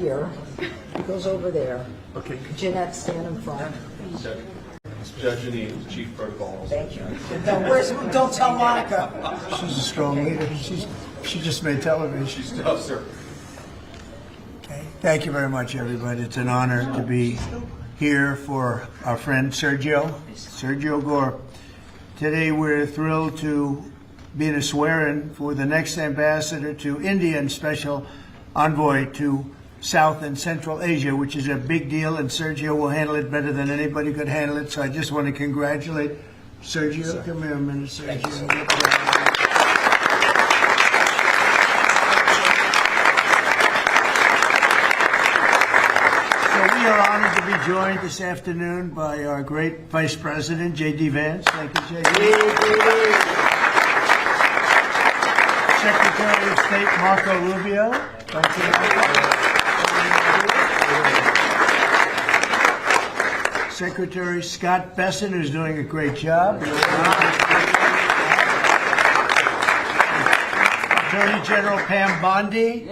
here. He goes over there. Okay. Jeanette, stand in front. Judge Janine, Chief Protocol. Thank you. Don't tell Monica. She's a strong leader. She just made television. Oh, sir. Okay. Thank you very much, everybody. It's an honor to be here for our friend Sergio Gore. Today we're thrilled to be in a swear-in for the next ambassador to India and special envoy to South and Central Asia, which is a big deal, and Sergio will handle it better than anybody could handle it. So I just want to congratulate Sergio. Come here a minute, Sergio. So we are honored to be joined this afternoon by our great Vice President, J.D. Vance. Thank you, J.D. Secretary of State Marco Rubio. Thank you, Marco. Secretary Scott Besson, who's doing a great job. Attorney General Pam Bondi.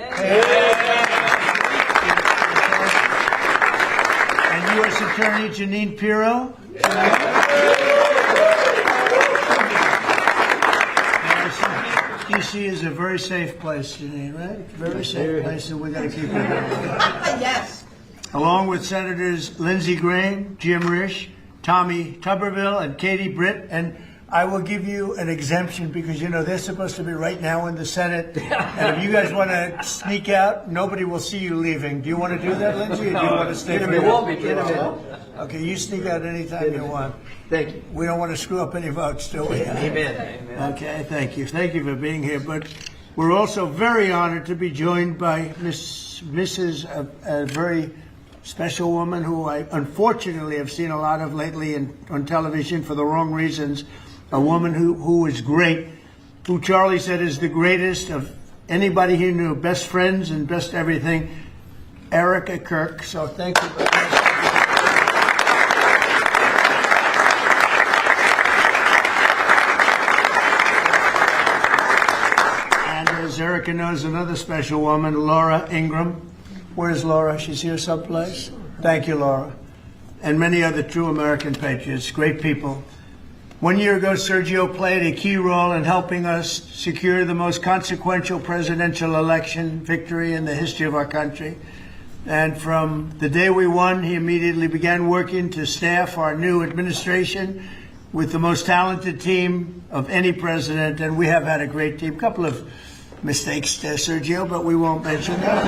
And U.S. Attorney Janine Pirro. D.C. is a very safe place, Janine, right? Very safe place, and we got to keep it going. Yes. Along with Senators Lindsey Graham, Jim Risch, Tommy Tuberville, and Katie Britt. And I will give you an exemption because, you know, they're supposed to be right now in the Senate. And if you guys want to sneak out, nobody will see you leaving. Do you want to do that, Lindsey, or do you want to stay here? Okay, you sneak out anytime you want. Thank you. We don't want to screw up any votes, do we? Amen. Okay, thank you. Thank you for being here. But we're also very honored to be joined by Mrs. a very special woman who I unfortunately have seen a lot of lately on television for the wrong reasons. A woman who is great, who Charlie said is the greatest of anybody he knew, best friends and best everything, Erica Kirk. So thank you very much. And as Erica knows, another special woman, Laura Ingram. Where's Laura? She's here someplace. Thank you, Laura. And many other true American patriots, great people. 1 year ago, Sergio played a key role in helping us secure the most consequential presidential election victory in the history of our country. And from the day we won, he immediately began working to staff our new administration with the most talented team of any president. And we have had a great team. A couple of mistakes there, Sergio, but we won't mention them.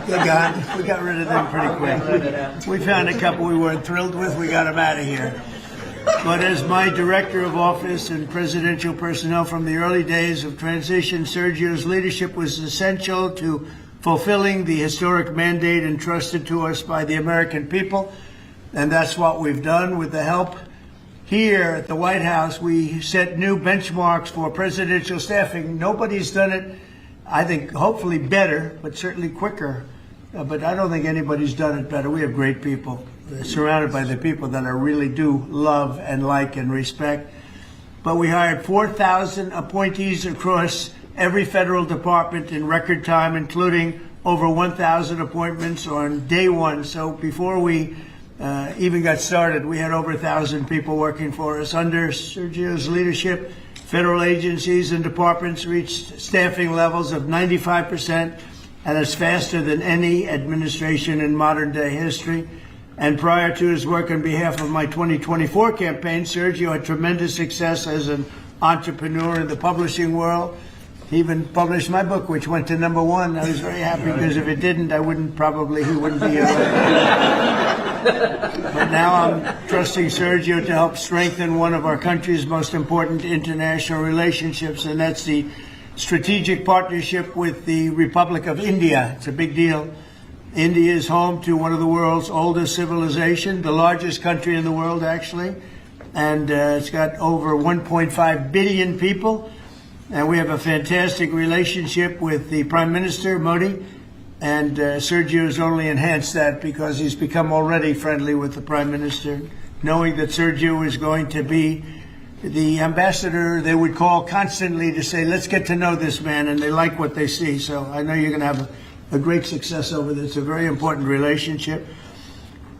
They're gone. We got rid of them pretty quick. We found a couple we weren't thrilled with. We got them out of here. But as my director of office and presidential personnel from the early days of transition, Sergio's leadership was essential to fulfilling the historic mandate entrusted to us by the American people. And that's what we've done with the help here at the White House. We set new benchmarks for presidential staffing. Nobody's done it, I think, hopefully better, but certainly quicker. But I don't think anybody's done it better. We have great people, surrounded by the people that I really do love and like and respect. But we hired 4,000 appointees across every federal department in record time, including over 1,000 appointments on day one. So before we even got started, we had over 1,000 people working for us. Under Sergio's leadership, federal agencies and departments reached staffing levels of 95%, and it's faster than any administration in modern day history. And prior to his work on behalf of my 2024 campaign, Sergio had tremendous success as an entrepreneur in the publishing world. He even published my book, which went to #1. I was very happy because if it didn't, he wouldn't be here. But now I'm trusting Sergio to help strengthen one of our country's most important international relationships, and that's the strategic partnership with the Republic of India. It's a big deal. India is home to one of the world's oldest civilizations, the largest country in the world, actually. And it's got over 1.5 billion people. And we have a fantastic relationship with the Prime Minister, Modi. And Sergio has only enhanced that because he's become already friendly with the Prime Minister, knowing that Sergio is going to be the ambassador they would call constantly to say, let's get to know this man, and they like what they see. So I know you're going to have a great success over there. It's a very important relationship.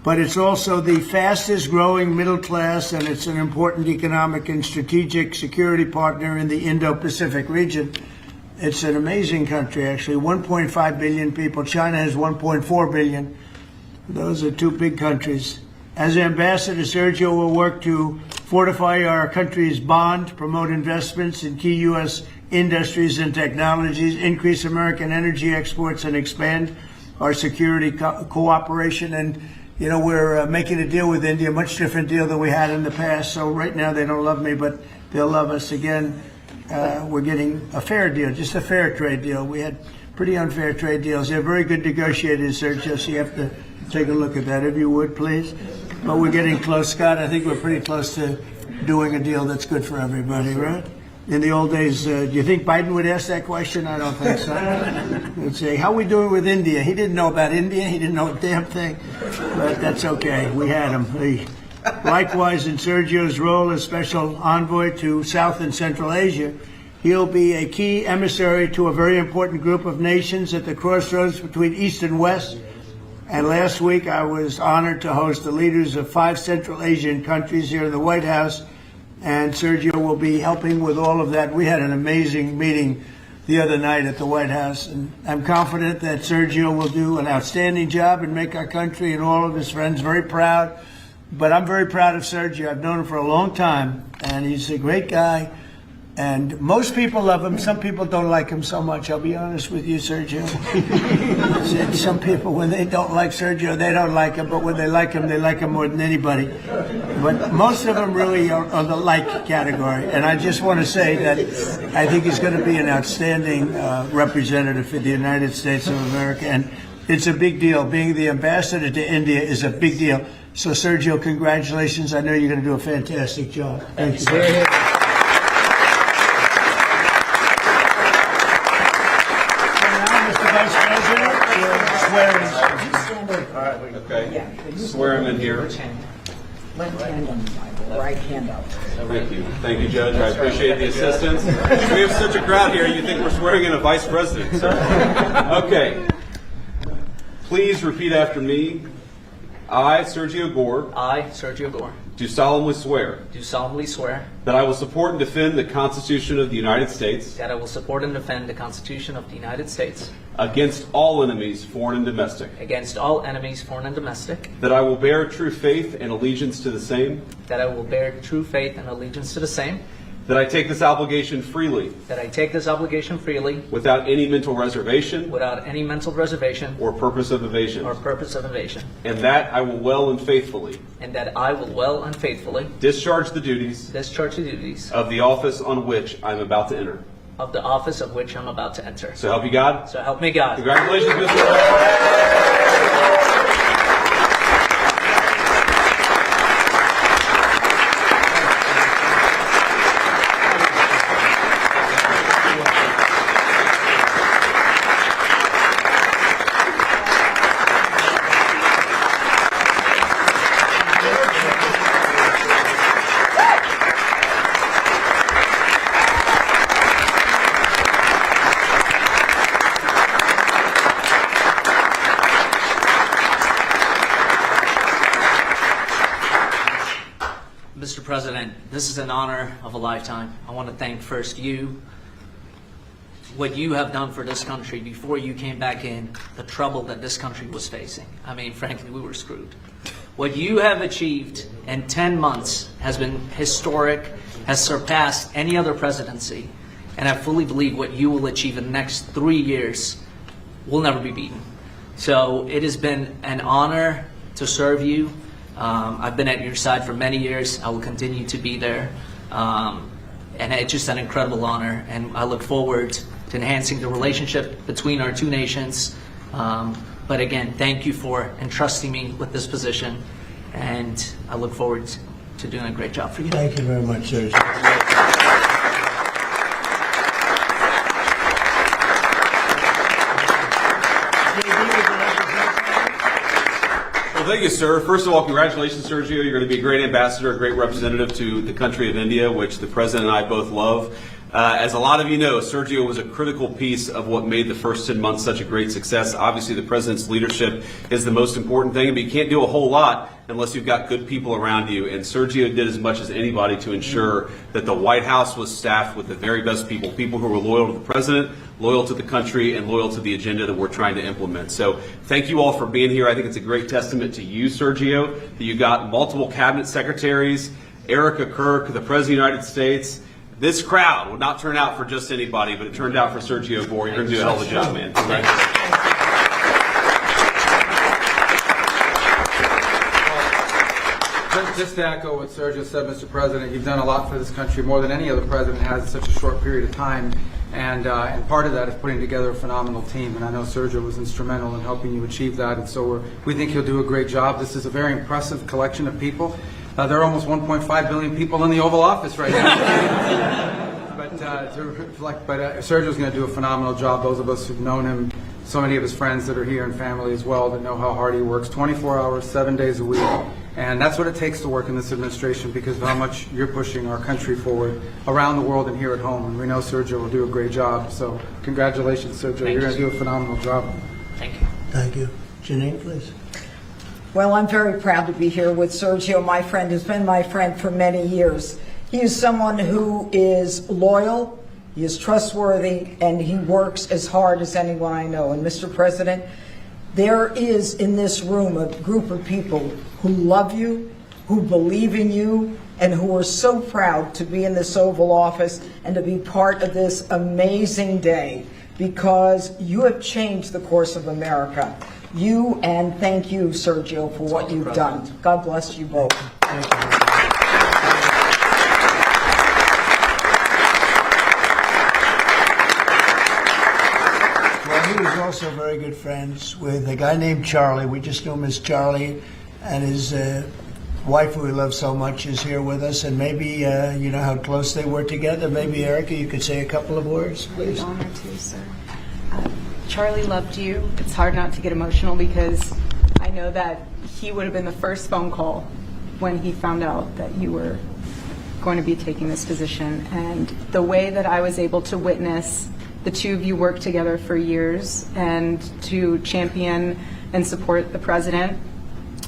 But it's also the fastest growing middle class, and it's an important economic and strategic security partner in the Indo-Pacific region. It's an amazing country, actually. 1.5 billion people. China has 1.4 billion. Those are two big countries. As ambassador, Sergio will work to fortify our country's bond, promote investments in key U.S. industries and technologies, increase American energy exports, and expand our security cooperation. And you know, we're making a deal with India, a much different deal than we had in the past. So right now they don't love me, but they'll love us again. We're getting a fair deal, just a fair trade deal. We had pretty unfair trade deals. They're very good negotiators, Sergio, so you have to take a look at that, if you would, please. But we're getting close, Scott. I think we're pretty close to doing a deal that's good for everybody, right? In the old days, do you think Biden would ask that question? I don't think so. He'd say, how are we doing with India? He didn't know about India. He didn't know a damn thing. But that's okay. We had him. Likewise, in Sergio's role as special envoy to South and Central Asia, he'll be a key emissary to a very important group of nations at the crossroads between East and West. And last week, I was honored to host the leaders of 5 Central Asian countries here in the White House. And Sergio will be helping with all of that. We had an amazing meeting the other night at the White House, and I'm confident that Sergio will do an outstanding job and make our country and all of his friends very proud. But I'm very proud of Sergio. I've known him for a long time, and he's a great guy. And most people love him. Some people don't like him so much. I'll be honest with you, Sergio. Some people, when they don't like Sergio, they don't like him. But when they like him more than anybody. But most of them really are on the like category. And I just want to say that I think he's going to be an outstanding representative for the United States of America. And it's a big deal. Being the ambassador to India is a big deal. So, Sergio, congratulations. I know you're going to do a fantastic job. Thank you. Okay. Swear him in here. Left hand on the Bible, right hand up. Thank you. Thank you, Judge. I appreciate the assistance. We have such a crowd here, you think we're swearing in a vice president. Okay. Please repeat after me. I, Sergio Gore, do solemnly swear that I will support and defend the Constitution of the United States against all enemies, foreign and domestic, that I will bear true faith and allegiance to the same, that I take this obligation freely without any mental reservation or purpose of evasion, and that I will well and faithfully discharge the duties of the office on which I am about to enter. So help you God? So help me God. Congratulations, Mr. President. Mr. President, this is an honor of a lifetime. I want to thank first you, what you have done for this country before you came back in, the trouble that this country was facing. I mean, frankly, we were screwed. What you have achieved in 10 months has been historic, has surpassed any other presidency, and I fully believe what you will achieve in the next 3 years will never be beaten. So it has been an honor to serve you. I've been at your side for many years. I will continue to be there. And it's just an incredible honor. And I look forward to enhancing the relationship between our two nations. But again, thank you for entrusting me with this position. And I look forward to doing a great job for you. Thank you very much, Sergio. Thank you, sir. First of all, congratulations, Sergio. You're going to be a great ambassador, a great representative to the country of India, which the President and I both love. As a lot of you know, Sergio was a critical piece of what made the first 10 months such a great success. Obviously, the president's leadership is the most important thing, but you can't do a whole lot unless you've got good people around you. And Sergio did as much as anybody to ensure that the White House was staffed with the very best people, people who were loyal to the president, loyal to the country, and loyal to the agenda that we're trying to implement. So thank you all for being here. I think it's a great testament to you, Sergio, that you got multiple cabinet secretaries, Erica Kirk, the President of the United States. This crowd would not turn out for just anybody, but it turned out for Sergio Gore. You're going to do a hell of a job, man. Congratulations. Just to echo what Sergio said, Mr. President, you've done a lot for this country, more than any other president has in such a short period of time. And part of that is putting together a phenomenal team. And I know Sergio was instrumental in helping you achieve that. And so we think he'll do a great job. This is a very impressive collection of people. There are almost 1.5 billion people in the Oval Office right now. But Sergio's going to do a phenomenal job. Those of us who've known him, so many of his friends that are here and family as well that know how hard he works, 24 hours, 7 days a week. And that's what it takes to work in this administration because of how much you're pushing our country forward around the world and here at home. And we know Sergio will do a great job. So congratulations, Sergio. You're going to do a phenomenal job. Thank you. Thank you. Janine, please. Well, I'm very proud to be here with Sergio, my friend, who's been my friend for many years. He is someone who is loyal, he is trustworthy, and he works as hard as anyone I know. And Mr. President, there is in this room a group of people who love you, who believe in you, and who are so proud to be in this Oval Office and to be part of this amazing day because you have changed the course of America. You and thank you, Sergio, for what you've done. God bless you both. Thank you. Well, he was also very good friends with a guy named Charlie. We just knew him as Charlie, and his wife, who we love so much, is here with us. And maybe you know how close they were together. Maybe, Erica, you could say a couple of words, please. Honor to, sir. Charlie loved you. It's hard not to get emotional because I know that he would have been the first phone call when he found out that you were going to be taking this position. And the way that I was able to witness the two of you work together for years and to champion and support the president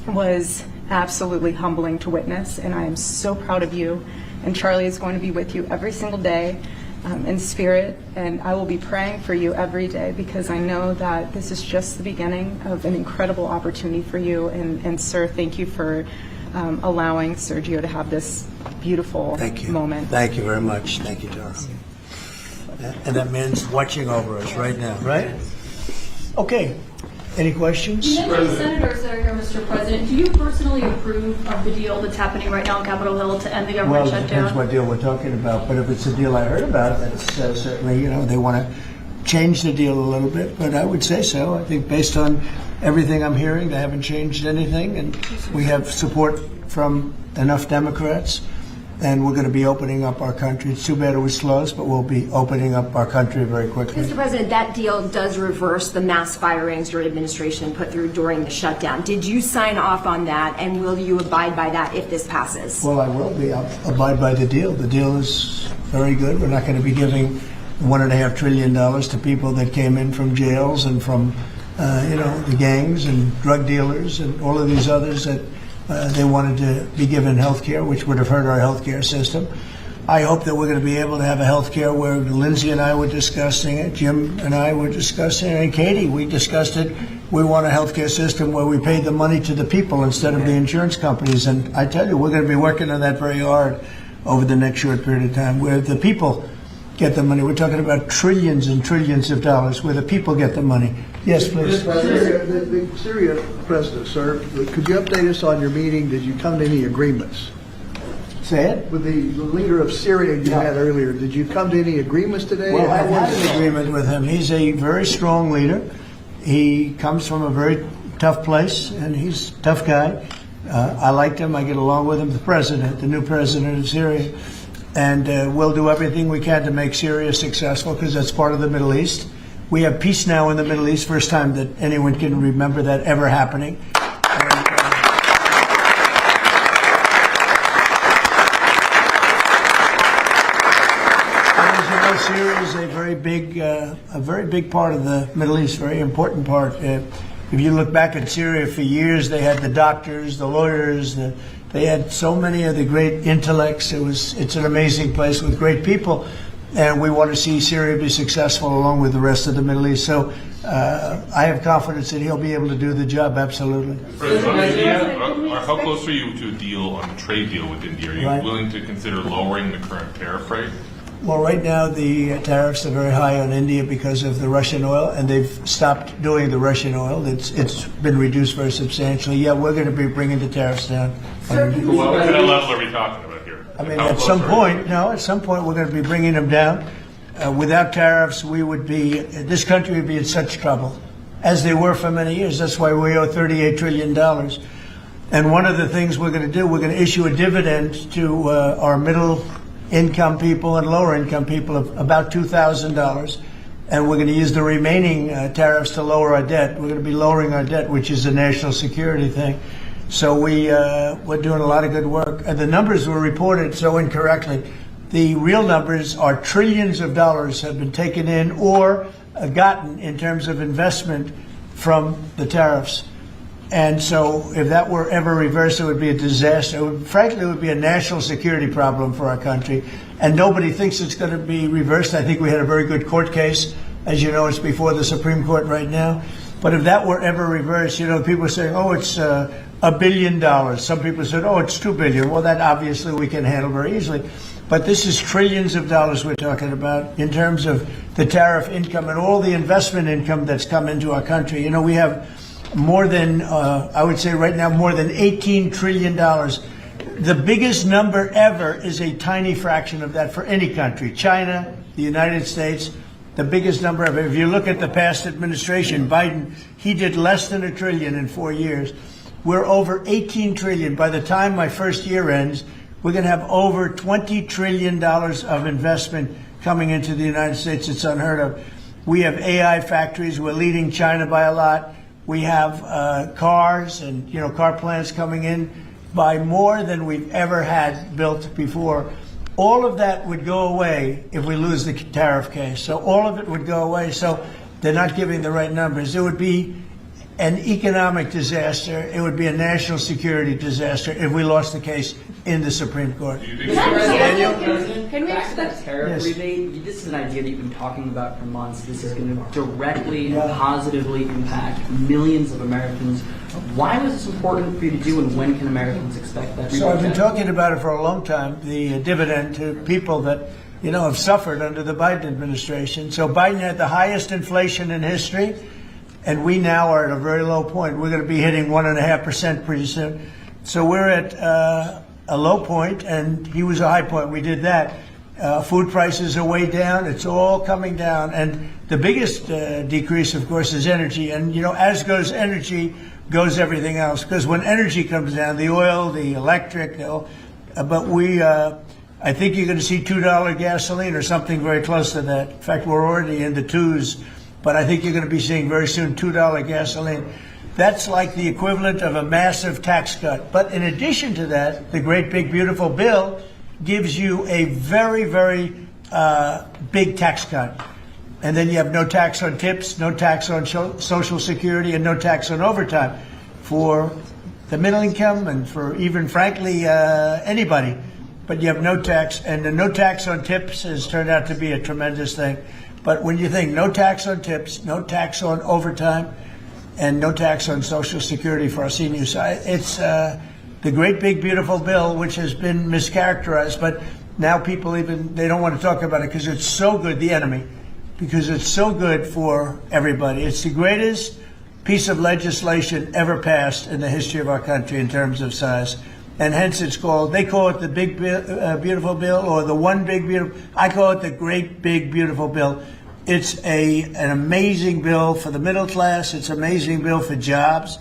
was absolutely humbling to witness. And I am so proud of you. And Charlie is going to be with you every single day. In spirit, and I will be praying for you every day because I know that this is just the beginning of an incredible opportunity for you. And sir, thank you for allowing Sergio to have this beautiful moment. Thank you very much. Thank you, Charles. And that man's watching over us right now, right? Okay. Any questions? You mentioned senators that are here, Mr. President. Do you personally approve of the deal that's happening right now on Capitol Hill to end the government shutdown? Well, it depends what deal we're talking about. But if it's a deal I heard about, that's certainly, they want to change the deal a little bit. But I would say so. I think based on everything I'm hearing, they haven't changed anything. And we have support from enough Democrats. And we're going to be opening up our country. It's too bad it was closed, but we'll be opening up our country very quickly. Mr. President, that deal does reverse the mass firings your administration put through during the shutdown. Did you sign off on that, and will you abide by that if this passes? Well, I will be. I'll abide by the deal. The deal is very good. We're not going to be giving $1.5 trillion to people that came in from jails and from, the gangs and drug dealers and all of these others that they wanted to be given health care, which would have hurt our health care system. I hope that we're going to be able to have a health care where Lindsay and I were discussing it, Jim and I were discussing it, and Katie, we discussed it. We want a health care system where we pay the money to the people instead of the insurance companies. And I tell you, we're going to be working on that very hard over the next short period of time, where the people get the money. We're talking about trillions and trillions of dollars where the people get the money. Yes, please. The Syria president, sir, could you update us on your meeting? Did you come to any agreements? Say it? With the leader of Syria you had earlier, did you come to any agreements today? Well, I've had an agreement with him. He's a very strong leader. He comes from a very tough place, and he's a tough guy. I liked him. I get along with him. The new president of Syria. And we'll do everything we can to make Syria successful because that's part of the Middle East. We have peace now in the Middle East, first time that anyone can remember that ever happening. I was Syria is a very big part of the Middle East, very important part. If you look back at Syria, for years they had the doctors, the lawyers, they had so many of the great intellects. It's an amazing place with great people, and we want to see Syria be successful along with the rest of the Middle East. So I have confidence that he'll be able to do the job, absolutely. How close are you to a deal on a trade deal with India? Are you willing to consider lowering the current tariff rate? Well, right now the tariffs are very high on India because of the Russian oil, and they've stopped doing the Russian oil. It's been reduced very substantially. Yeah, we're going to be bringing the tariffs down. What kind of level are we talking about here? I mean, at some point we're going to be bringing them down. Without tariffs, this country would be in such trouble, as they were for many years. That's why we owe $38 trillion. And one of the things we're going to do, we're going to issue a dividend to our middle income people and lower income people of about $2,000. And we're going to use the remaining tariffs to lower our debt. We're going to be lowering our debt, which is a national security thing. So we're doing a lot of good work. And the numbers were reported so incorrectly. The real numbers are trillions of dollars have been taken in or gotten in terms of investment from the tariffs. And so if that were ever reversed, it would be a disaster. Frankly, it would be a national security problem for our country. And nobody thinks it's going to be reversed. I think we had a very good court case. As you know, it's before the Supreme Court right now. But if that were ever reversed, people are saying, oh, it's $1 billion. Some people said, oh, it's $2 billion. Well, that obviously we can handle very easily. But this is trillions of dollars we're talking about in terms of the tariff income and all the investment income that's come into our country. We have more than, I would say right now, more than $18 trillion. The biggest number ever is a tiny fraction of that for any country. China, the United States, the biggest number ever. If you look at the past administration, Biden, he did less than $1 trillion in 4 years. We're over $18 trillion. By the time my first year ends, we're going to have over $20 trillion of investment coming into the United States. It's unheard of. We have AI factories. We're leading China by a lot. We have cars and car plants coming in by more than we've ever had built before. All of that would go away if we lose the tariff case. So all of it would go away. So they're not giving the right numbers. It would be an economic disaster. It would be a national security disaster if we lost the case in the Supreme Court. Can we expect tariff rebate? This is an idea that you've been talking about for months. This is going to directly and positively impact millions of Americans. Why was this important for you to do, and when can Americans expect that rebate? So I've been talking about it for a long time, the dividend to people that have suffered under the Biden administration. So Biden had the highest inflation in history, and we now are at a very low point. We're going to be hitting 1.5% pretty soon. So we're at a low point, and he was a high point. We did that. Food prices are way down. It's all coming down. And the biggest decrease, of course, is energy. And, as goes energy, goes everything else. Because when energy comes down, the oil, the electric, I think you're going to see $2 gasoline or something very close to that. In fact, we're already in the twos. But I think you're going to be seeing very soon $2 gasoline. That's like the equivalent of a massive tax cut. But in addition to that, the great big beautiful bill gives you a very, very big tax cut. And then you have no tax on tips, no tax on Social Security, and no tax on overtime for the middle income and for even, frankly, anybody. But you have no tax, and the no tax on tips has turned out to be a tremendous thing. But when you think no tax on tips, no tax on overtime, and no tax on Social Security for our seniors, it's the great big beautiful bill, which has been mischaracterized. But now people they don't want to talk about it because it's so good, the enemy, because it's so good for everybody. It's the greatest piece of legislation ever passed in the history of our country in terms of size. And hence they call it the big beautiful bill, or the one big beautiful. I call it the great big beautiful bill. It's an amazing bill for the middle class. It's an amazing bill for jobs.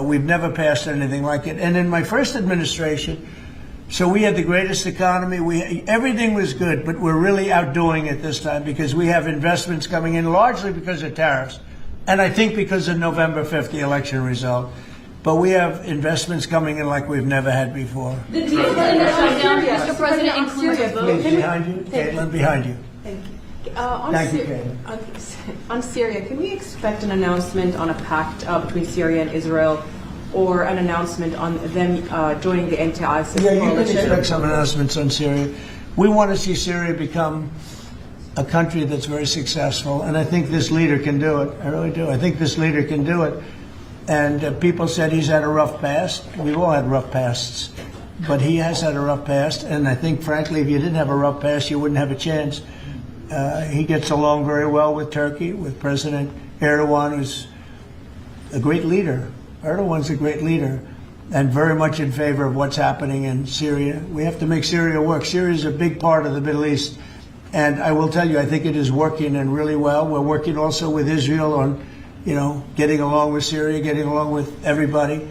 We've never passed anything like it. And in my first administration, so we had the greatest economy. Everything was good, but we're really outdoing it this time because we have investments coming in largely because of tariffs. And I think because of November 5th, the election result. But we have investments coming in like we've never had before. The deal in the shutdown, Mr. President, includes a vote. Please, behind you. Caitlin, behind you. Thank you. Thank you, Kate. On Syria, can we expect an announcement on a pact between Syria and Israel, or an announcement on them joining the anti-ISIS Yeah, you can coalition? expect some announcements on Syria. We want to see Syria become a country that's very successful, and I think this leader can do it. I really do. I think this leader can do it. And people said he's had a rough past. We've all had rough pasts. But he has had a rough past, and I think, frankly, if you didn't have a rough past, you wouldn't have a chance. He gets along very well with Turkey, with President Erdogan, who's a great leader. Erdogan's a great leader, and very much in favor of what's happening in Syria. We have to make Syria work. Syria is a big part of the Middle East. And I will tell you, I think it is working and really well. We're working also with Israel on, getting along with Syria, getting along with everybody.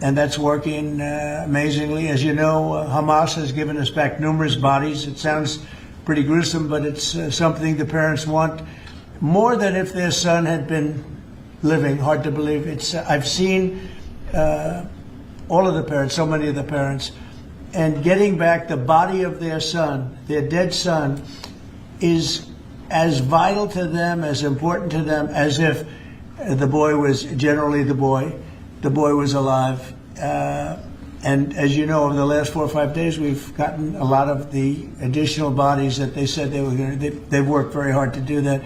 And that's working amazingly. As you know, Hamas has given us back numerous bodies. It sounds pretty gruesome, but it's something the parents want more than if their son had been living. Hard to believe. I've seen all of the parents, so many of the parents, and getting back the body of their son, their dead son, is as vital to them, as important to them, as if the boy was generally the boy was alive. And as you know, over the last 4 or 5 days, we've gotten a lot of the additional bodies that they said they were going to. They've worked very hard to do that.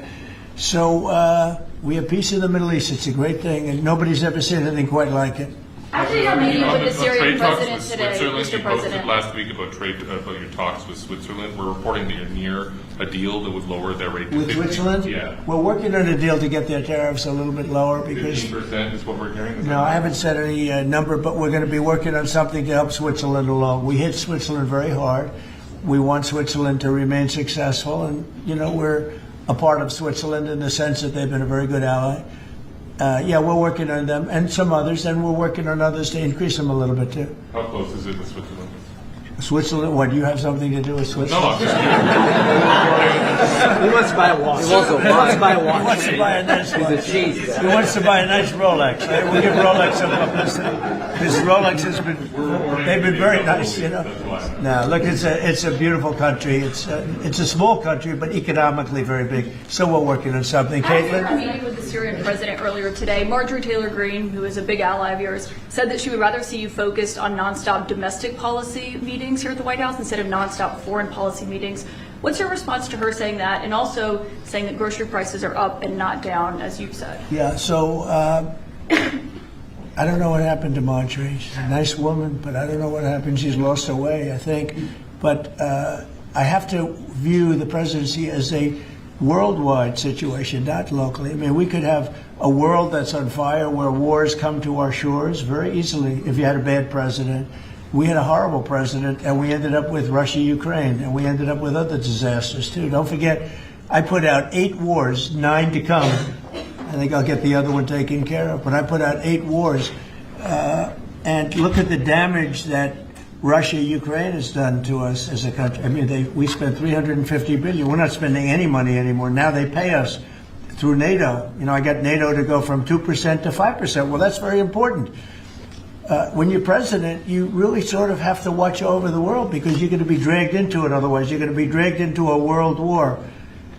So we have peace in the Middle East. It's a great thing, and nobody's ever seen anything quite like it. Actually, I'm meeting with the Syrian president today, Switzerland, Mr. you posted President. last week about your talks with Switzerland. We're reporting that you're near a deal that would lower their rate to With 50. Switzerland? Yeah. We're working on a deal to get their tariffs a little bit lower because 15% is what we're hearing. Is no, I haven't said any number, but we're going to be working on something to help Switzerland along. We hit Switzerland very hard. We want Switzerland to remain successful, and we're a part of Switzerland in the sense that they've been a very good ally. Yeah, we're working on them and some others, and we're working on others to increase them a little bit too. How close is it with Switzerland? Switzerland? What, do you have something to do with Switzerland? No, I'm just He wants to buy a watch. He wants to buy a watch. He wants to buy a nice watch. He's a cheese. He wants to buy a nice Rolex. Right? We'll give Rolex some publicity. Because Rolex has they've been very nice, No, look, it's a beautiful country. It's a small country, but economically very big. So we're working on something. After a Caitlin? meeting with the Syrian president earlier today, Marjorie Taylor Greene, who is a big ally of yours, said that she would rather see you focused on nonstop domestic policy meetings here at the White House instead of nonstop foreign policy meetings. What's your response to her saying that, and also saying that grocery prices are up and not down, as you've said? Yeah, so I don't know what happened to Marjorie. She's a nice woman, but I don't know what happened. She's lost her way, I think. But I have to view the presidency as a worldwide situation, not locally. I mean, we could have a world that's on fire where wars come to our shores very easily if you had a bad president. We had a horrible president, and we ended up with Russia, Ukraine, and we ended up with other disasters, too. Don't forget, I put out 8 wars, 9 to come. I think I'll get the other one taken care of. But I put out 8 wars. And look at the damage that Russia, Ukraine has done to us as a country. I mean, we spent $350 billion. We're not spending any money anymore. Now they pay us through NATO. I got NATO to go from 2% to 5%. Well, that's very important. When you're president, you really sort of have to watch over the world because you're going to be dragged into it. Otherwise, you're going to be dragged into a world war.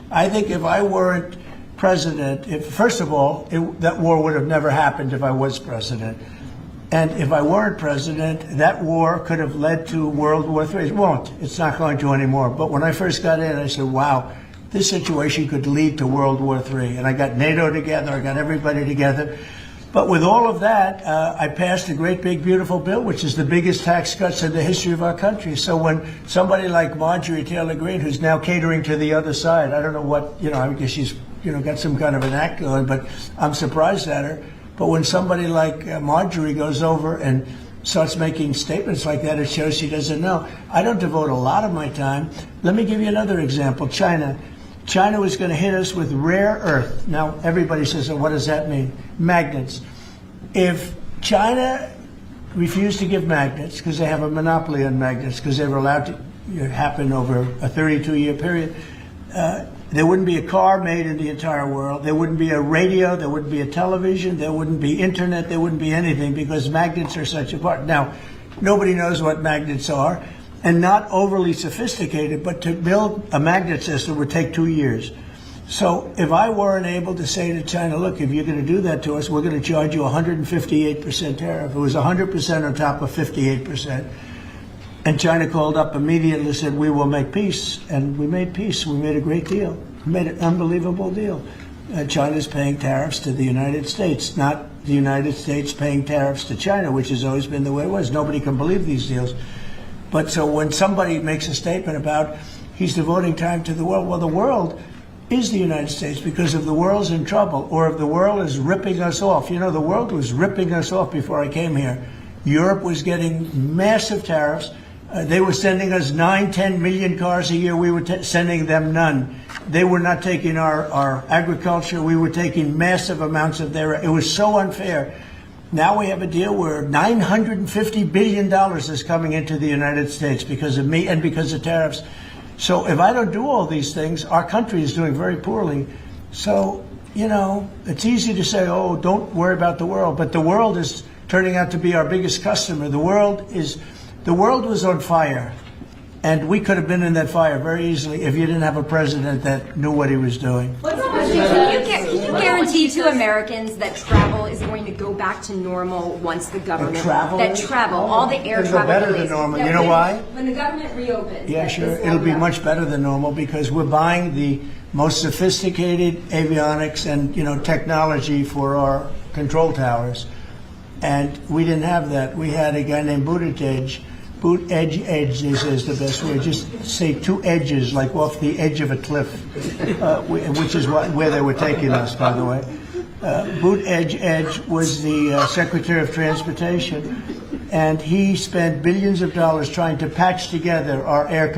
I think if I weren't president, first of all, that war would have never happened if I was president. And if I weren't president, that war could have led to World War III. It won't. It's not going to anymore. But when I first got in, I said, wow, this situation could lead to World War III. And I got NATO together. I got everybody together. But with all of that, I passed a great, big, beautiful bill, which is the biggest tax cuts in the history of our country. So when somebody like Marjorie Taylor Greene, who's now catering to the other side, I don't know what, I guess she's, got some kind of an act going, but I'm surprised at her. But when somebody like Marjorie goes over and starts making statements like that, it shows she doesn't know. I don't devote a lot of my time. Let me give you another example. China. China was going to hit us with rare earth. Now, everybody says, what does that mean? Magnets. If China refused to give magnets, because they have a monopoly on magnets, because they were allowed to happen over a 32-year period, there wouldn't be a car made in the entire world. There wouldn't be a radio. There wouldn't be a television. There wouldn't be internet. There wouldn't be anything because magnets are such a part. Now, nobody knows what magnets are. and not overly sophisticated, but to build a magnet system would take 2 years. So if I weren't able to say to China, look, if you're going to do that to us, we're going to charge you 158% tariff. It was 100% on top of 58%. And China called up immediately and said, we will make peace. And we made peace. We made a great deal. We made an unbelievable deal. China's paying tariffs to the United States, not the United States paying tariffs to China, which has always been the way it was. Nobody can believe these deals. But so when somebody makes a statement about he's devoting time to the world, well, the world is the United States, because if the world's in trouble or if the world is ripping us off, you know, the world was ripping us off before I came here. Europe was getting massive tariffs. They were sending us 9-10 million cars a year. We were sending them none. They were not taking our agriculture. We were taking massive amounts of their. It was so unfair. Now we have a deal where $950 billion is coming into the United States because of me and because of tariffs. So if I don't do all these things, our country is doing very poorly. So, you know, it's easy to say, oh, don't worry about the world. But the world is turning out to be our biggest customer. The world was on fire. And we could have been in that fire very easily if you didn't have a president that knew what he was doing. Can you guarantee to Americans that travel is going to go back to normal once the government all the air It'll travel go better delays? than normal. You know why? When the government reopens. Yeah, sure. It'll be much better than normal because we're buying the most sophisticated avionics and, you know, technology for our control towers. And we didn't have that. We had a guy named Buttigieg. Edge, they say, is the best way. Just say two edges, like off the edge of a cliff, which is where they were taking us, by the way. Edge was the Secretary of Transportation, and he spent billions of dollars trying to patch together our air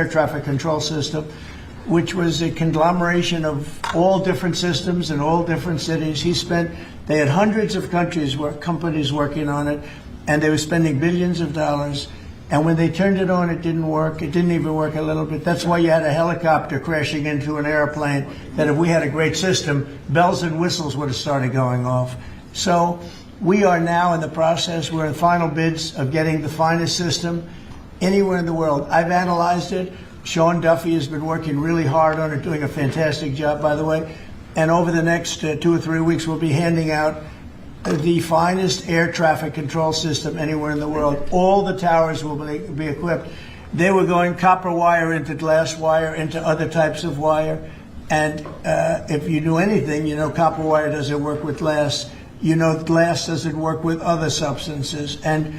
traffic control system, which was a conglomeration of all different systems in all different cities. They had hundreds of companies working on it. And they were spending billions of dollars. And when they turned it on, it didn't work. It didn't even work a little bit. That's why you had a helicopter crashing into an airplane, that if we had a great system, bells and whistles would have started going off. So we are now in the process. We're in final bids of getting the finest system anywhere in the world. I've analyzed it. Sean Duffy has been working really hard on it, doing a fantastic job, by the way. And over the next 2 or 3 weeks, we'll be handing out the finest air traffic control system anywhere in the world. All the towers will be equipped. They were going copper wire into glass wire into other types of wire. And if you knew anything, you know copper wire doesn't work with glass. You know glass doesn't work with other substances. And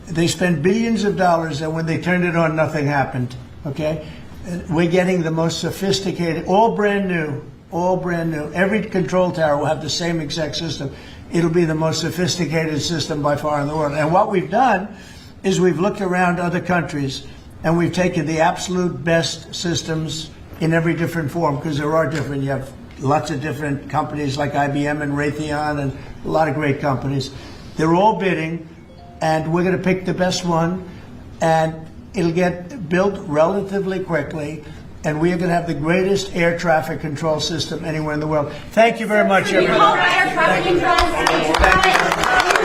they spent billions of dollars, and when they turned it on, nothing happened. Okay? We're getting the most sophisticated, all brand new. Every control tower will have the same exact system. It'll be the most sophisticated system by far in the world. And what we've done is we've looked around other countries and we've taken the absolute best systems in every different form, because there are different. You have lots of different companies like IBM and Raytheon and a lot of great companies. They're all bidding, and we're going to pick the best one, and it'll get built relatively quickly. And we are going to have the greatest air traffic control system anywhere in the world. Thank you very much, everybody. Air traffic control. Thank you.